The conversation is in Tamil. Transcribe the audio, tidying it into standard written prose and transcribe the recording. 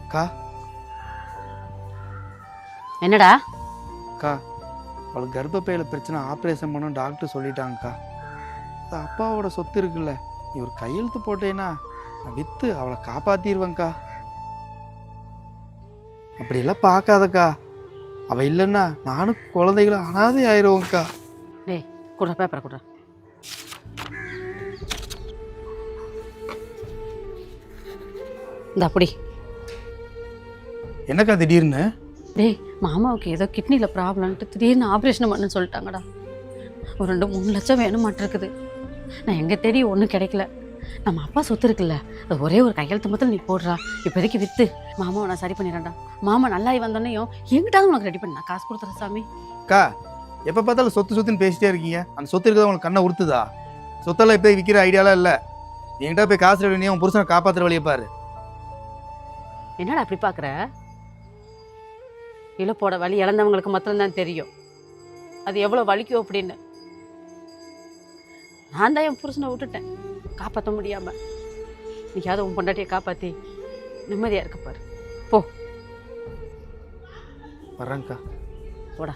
அக்கா என்னடா? அக்கா அவளுக்கு கர்ப்பப்பையில் பிரச்சனை, ஆப்ரேஷன் பண்ணணும் டாக்டர் சொல்லிட்டாங்கக்கா. அது அப்பாவோட சொத்து இருக்குல்ல, இவர் கையெழுத்து போட்டேன்னா நான் விற்று அவளை காப்பாற்றிடுவேங்க்கா. அப்படியெல்லாம் பார்க்காதக்கா, அவள் இல்லைன்னா நானும் குழந்தைகளும் அனாதை ஆயிடுவோங்க்கா. டேய் குடுற பேப்பரை குடுற. இந்த அப்படி. என்னக்கா திடீர்னு? டேய் மாமாவுக்கு ஏதோ கிட்னியில் ப்ராப்ளம்ட்டு திடீர்னு ஆப்ரேஷன் பண்ணுன்னு சொல்லிட்டாங்கடா. ஒரு 2-3 லட்சம் வேணுமாட்டிருக்குது. நான் எங்கே தேடி ஒன்றும் கிடைக்கல. நம்ம அப்பா சொத்து இருக்குல்ல, அது ஒரே ஒரு கையெழுத்து மட்டும் நீ போடுறா. இப்போதைக்கு விற்று மாமாவை நான் சரி பண்ணிடுறேன்டா. மாமா நல்லாயி வந்தோடனையும் எங்கிட்டாவது உனக்கு ரெடி பண்ண காசு கொடுத்துறேன் சாமி. அக்கா எப்போ பார்த்தாலும் சொத்துன்னு பேசிட்டே இருக்கீங்க. அந்த சொத்து இருக்கிறத உங்களுக்கு கண்ணை உறுத்துதா? சொத்தெல்லாம் இப்போ விற்கிற ஐடியாலாம் இல்லை. என்கிட்ட போய் காசு ரெடி உன் புருஷனை காப்பாற்றுற வழியை பாரு. என்னடா அப்படி பார்க்குற? இழப்போட வலி இழந்தவங்களுக்கு மட்டும்தான் தெரியும் அது எவ்வளோ வலிக்கும் அப்படின்னு. நான் தான் என் புருஷனை விட்டுட்டேன் காப்பாற்ற முடியாமல். நீயாவது உன் பொண்டாட்டியை காப்பாற்றி நிம்மதியாக இருக்க பாரு. போ வர்றேங்க்கா. போடா.